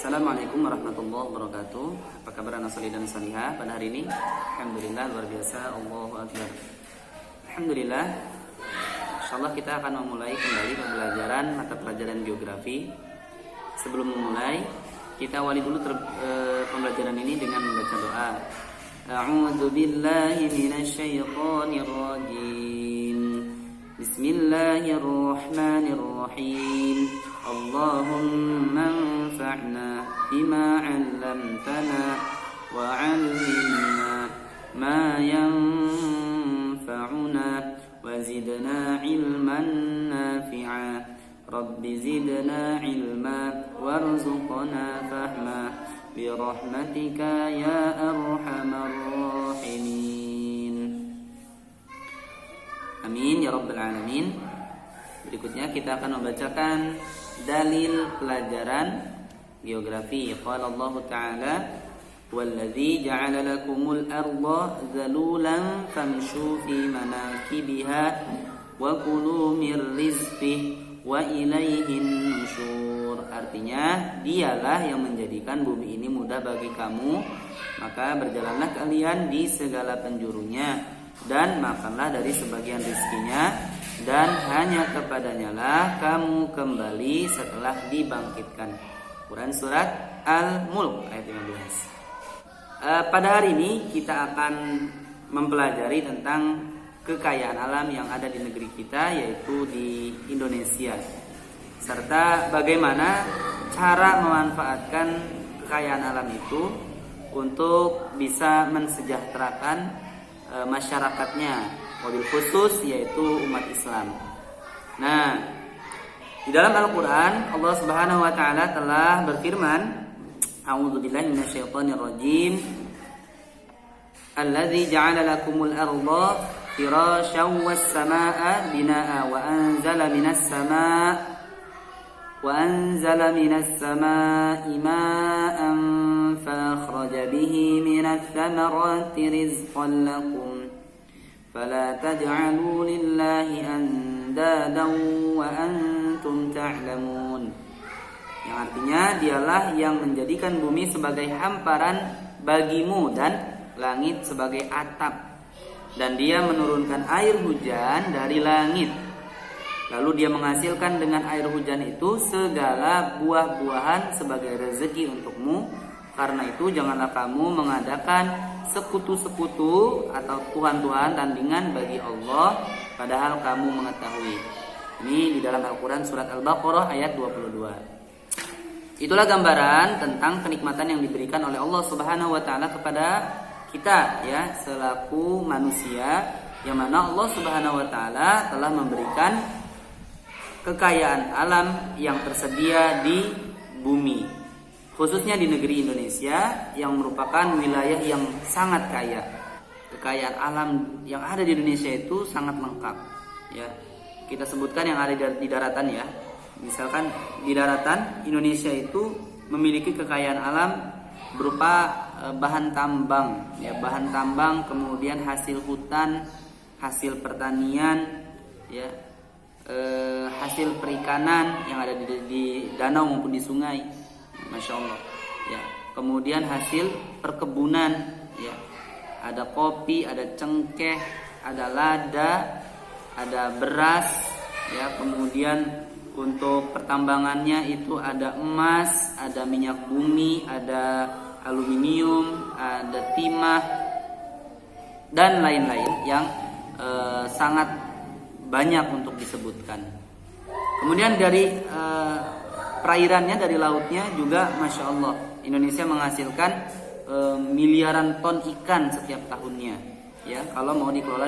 Assalamualaikum warahmatullahi wabarakatuh. Apa kabar anak soleh dan salihah pada hari ini? Alhamdulillah, luar biasa. Allahu Akbar. Alhamdulillah. Insyaallah kita akan memulai kembali pembelajaran mata pelajaran geografi. Sebelum memulai, kita awali dulu pembelajaran ini dengan membaca doa. A'udzu billahi minasyaitonir rajim. Bismillahirrahmanirrahim. Allahumma anfa'na bima 'allamtana wa 'allimna ma yanfa'una wa zidna 'ilman nafi'a. Rabbi zidna 'ilma warzuqna fahma bi rahmatika ya arhamar rahimin. Amin ya rabbal alamin. Berikutnya kita akan membacakan dalil pelajaran geografi. Qala Allah Ta'ala, "Wallazi ja'ala lakumul arda zalulan famshu fi manakibiha wa kulu mir rizqihi wa ilaihin nusyur." Artinya, dialah yang menjadikan bumi ini mudah bagi kamu, maka berjalanlah kalian di segala penjurunya dan makanlah dari sebagian rizkinya, dan hanya kepadanya lah kamu kembali setelah dibangkitkan. Quran surat Al-Mulk ayat 15. Pada hari ini kita akan mempelajari tentang kekayaan alam yang ada di negeri kita, yaitu di Indonesia, serta bagaimana cara memanfaatkan kekayaan alam itu untuk bisa mensejahterakan masyarakatnya, wabil khusus yaitu umat Islam. Nah, di dalam Al-Qur'an Allah Subhanahu wa taala telah berfirman, A'udzubillahi minasyaitonir rajim. Allazi ja'ala lakumul arda firasyan was samaa'a binaa'a wa anzala minas samaa'i ma'an fa akhraja bihi minats thamarati rizqan lakum fala taj'alu lillahi andadan wa antum ta'lamun. Yang artinya, dialah yang menjadikan bumi sebagai hamparan bagimu dan langit sebagai atap, dan dia menurunkan air hujan dari langit, lalu dia menghasilkan dengan air hujan itu segala buah-buahan sebagai rezeki untukmu. Karena itu janganlah kamu mengadakan sekutu-sekutu atau tuhan-tuhan tandingan bagi Allah, padahal kamu mengetahui. Ini di dalam Al-Quran surat Al-Baqarah ayat 22. Itulah gambaran tentang kenikmatan yang diberikan oleh Allah Subhanahu wa taala kepada kita, ya, selaku manusia, yang mana Allah Subhanahu wa taala telah memberikan kekayaan alam yang tersedia di bumi, khususnya di negeri Indonesia yang merupakan wilayah yang sangat kaya. Kekayaan alam yang ada di Indonesia itu sangat lengkap, ya. Kita sebutkan yang ada di daratan, ya. Misalkan di daratan Indonesia itu memiliki kekayaan alam berupa bahan tambang, ya, bahan tambang, kemudian hasil hutan, hasil pertanian, ya, hasil perikanan yang ada di danau maupun di sungai, masya Allah, ya. Kemudian hasil perkebunan, ya, ada kopi, ada cengkeh, ada lada, ada beras, ya. Kemudian untuk pertambangannya itu ada emas, ada minyak bumi, ada aluminium, ada timah, dan lain-lain yang sangat banyak untuk disebutkan. Kemudian dari perairannya, dari lautnya juga masya Allah, Indonesia menghasilkan miliaran ton ikan setiap tahunnya, ya, kalau mau dikelola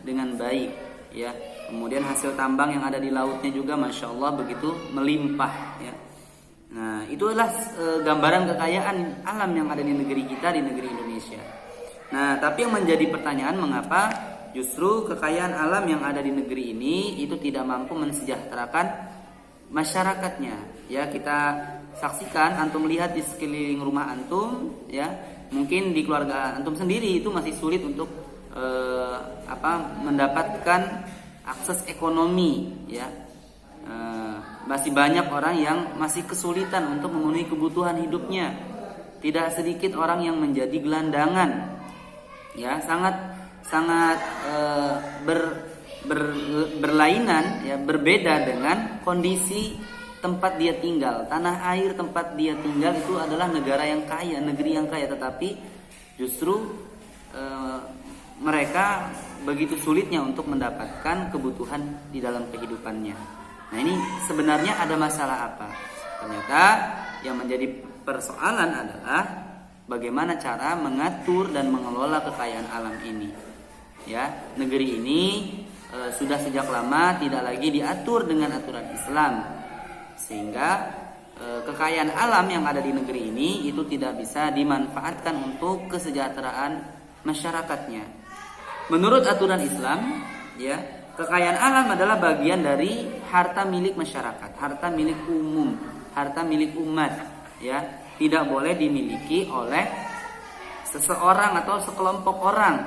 dengan baik, ya. Kemudian hasil tambang yang ada di lautnya juga masya Allah begitu melimpah, ya. Nah, itulah gambaran kekayaan alam yang ada di negeri kita, di negeri Indonesia. Nah, tapi yang menjadi pertanyaan, mengapa justru kekayaan alam yang ada di negeri ini itu tidak mampu mensejahterakan masyarakatnya, ya. Kita saksikan, antum lihat di sekeliling rumah antum, ya, mungkin di keluarga antum sendiri itu masih sulit untuk mendapatkan akses ekonomi, ya. masih banyak orang yang masih kesulitan untuk memenuhi kebutuhan hidupnya. Tidak sedikit orang yang menjadi gelandangan. Ya, sangat berlainan, ya, berbeda dengan kondisi tempat dia tinggal. Tanah air tempat dia tinggal itu adalah negara yang kaya, negeri yang kaya, tetapi justru mereka begitu sulitnya untuk mendapatkan kebutuhan di dalam kehidupannya. Nah, ini sebenarnya ada masalah apa? Ternyata yang menjadi persoalan adalah bagaimana cara mengatur dan mengelola kekayaan alam ini. Ya, negeri ini sudah sejak lama tidak lagi diatur dengan aturan Islam, sehingga kekayaan alam yang ada di negeri ini itu tidak bisa dimanfaatkan untuk kesejahteraan masyarakatnya. Menurut aturan Islam, ya, kekayaan alam adalah bagian dari harta milik masyarakat, harta milik umum, harta milik umat, ya, tidak boleh dimiliki oleh seseorang atau sekelompok orang,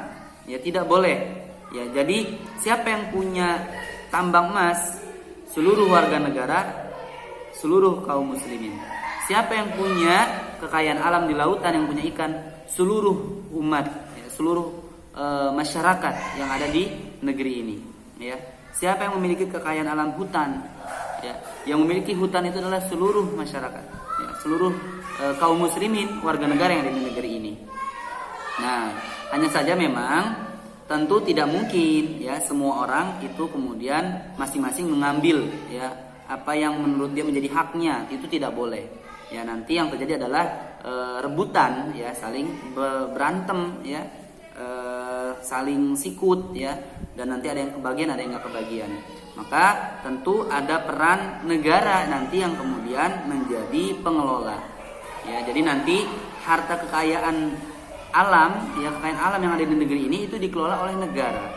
ya, tidak boleh. Ya, jadi siapa yang punya tambang emas? Seluruh warga negara, seluruh kaum muslimin. Siapa yang punya kekayaan alam di lautan, yang punya ikan? Seluruh umat, ya, seluruh masyarakat yang ada di negeri ini. Ya, siapa yang memiliki kekayaan alam hutan? Ya, yang memiliki hutan itu adalah seluruh masyarakat, ya, seluruh kaum muslimin, warga negara yang ada di negeri ini. Nah, hanya saja memang tentu tidak mungkin, ya, semua orang itu kemudian masing-masing mengambil, ya, apa yang menurut dia menjadi haknya. Itu tidak boleh. Ya, nanti yang terjadi adalah rebutan, ya, saling berantem, ya, saling sikut, ya, dan nanti ada yang kebagian, ada yang nggak kebagian. Maka tentu ada peran negara nanti yang kemudian menjadi pengelola. Ya, jadi nanti harta kekayaan alam, ya, kekayaan alam yang ada di negeri ini itu dikelola oleh negara.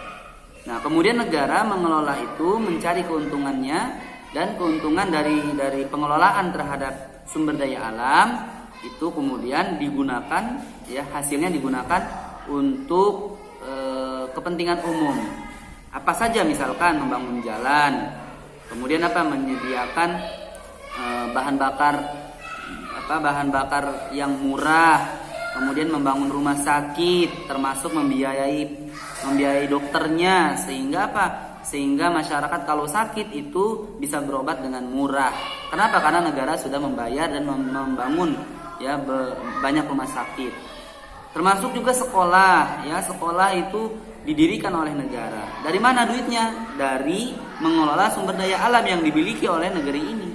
Nah, kemudian negara mengelola itu, mencari keuntungannya, dan keuntungan dari pengelolaan terhadap sumber daya alam itu kemudian digunakan, ya, hasilnya digunakan untuk kepentingan umum. Apa saja, misalkan membangun jalan, kemudian menyediakan bahan bakar yang murah, kemudian membangun rumah sakit, termasuk membiayai dokternya, sehingga masyarakat kalau sakit itu bisa berobat dengan murah. Kenapa? Karena negara sudah membayar dan membangun, ya, banyak rumah sakit. Termasuk juga sekolah, ya, sekolah itu didirikan oleh negara. Dari mana duitnya? Dari mengelola sumber daya alam yang dimiliki oleh negeri ini.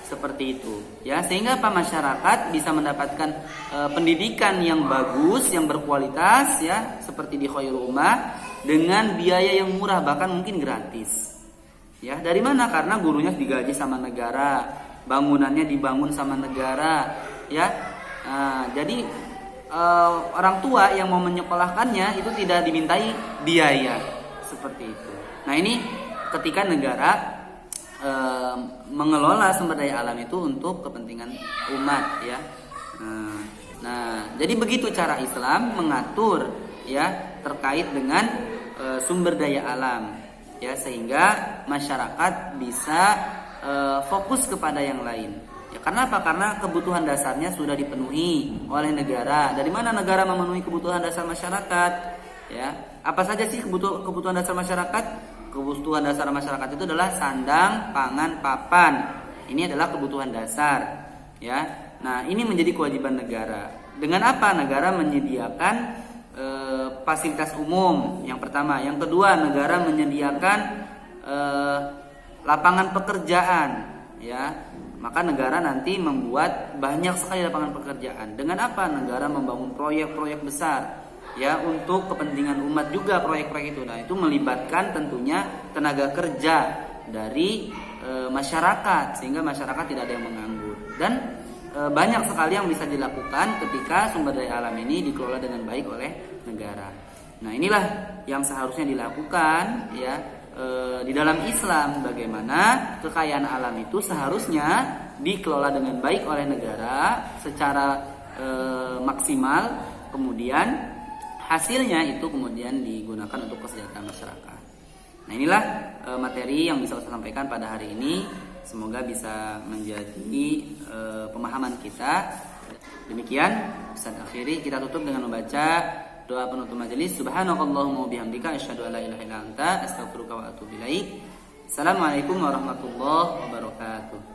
Seperti itu, ya, sehingga masyarakat bisa mendapatkan pendidikan yang bagus, yang berkualitas, ya, seperti di Khairul Ummah, dengan biaya yang murah, bahkan mungkin gratis. Ya, dari mana? Karena gurunya digaji sama negara, bangunannya dibangun sama negara, ya. Jadi orang tua yang mau menyekolahkannya itu tidak dimintai biaya, seperti itu. Nah, ini ketika negara mengelola sumber daya alam itu untuk kepentingan umat, ya. Nah, jadi begitu cara Islam mengatur, ya, terkait dengan sumber daya alam, ya, sehingga masyarakat bisa fokus kepada yang lain. Ya, karena apa? Karena kebutuhan dasarnya sudah dipenuhi oleh negara. Dari mana negara memenuhi kebutuhan dasar masyarakat? Ya, apa saja sih kebutuhan dasar masyarakat? Kebutuhan dasar masyarakat itu adalah sandang, pangan, papan. Ini adalah kebutuhan dasar, ya. Nah, ini menjadi kewajiban negara. Dengan apa? Negara menyediakan fasilitas umum, yang pertama. Yang kedua, negara menyediakan lapangan pekerjaan, ya. Maka negara nanti membuat banyak sekali lapangan pekerjaan. Dengan apa? Negara membangun proyek-proyek besar, ya, untuk kepentingan umat juga proyek-proyek itu. Nah, itu melibatkan tentunya tenaga kerja dari masyarakat, sehingga masyarakat tidak ada yang menganggur. Dan banyak sekali yang bisa dilakukan ketika sumber daya alam ini dikelola dengan baik oleh negara. Nah, inilah yang seharusnya dilakukan, ya, di dalam Islam, bagaimana kekayaan alam itu seharusnya dikelola dengan baik oleh negara secara maksimal, kemudian hasilnya itu kemudian digunakan untuk kesejahteraan masyarakat. Nah, inilah materi yang bisa saya sampaikan pada hari ini. Semoga bisa menjadi pemahaman kita. Demikian Ustaz akhiri, kita tutup dengan membaca doa penutup majelis. Subhanakallahumma wa bihamdika asyhadu an la ilaha illa anta astaghfiruka wa atubu ilaik. Assalamualaikum warahmatullahi wabarakatuh.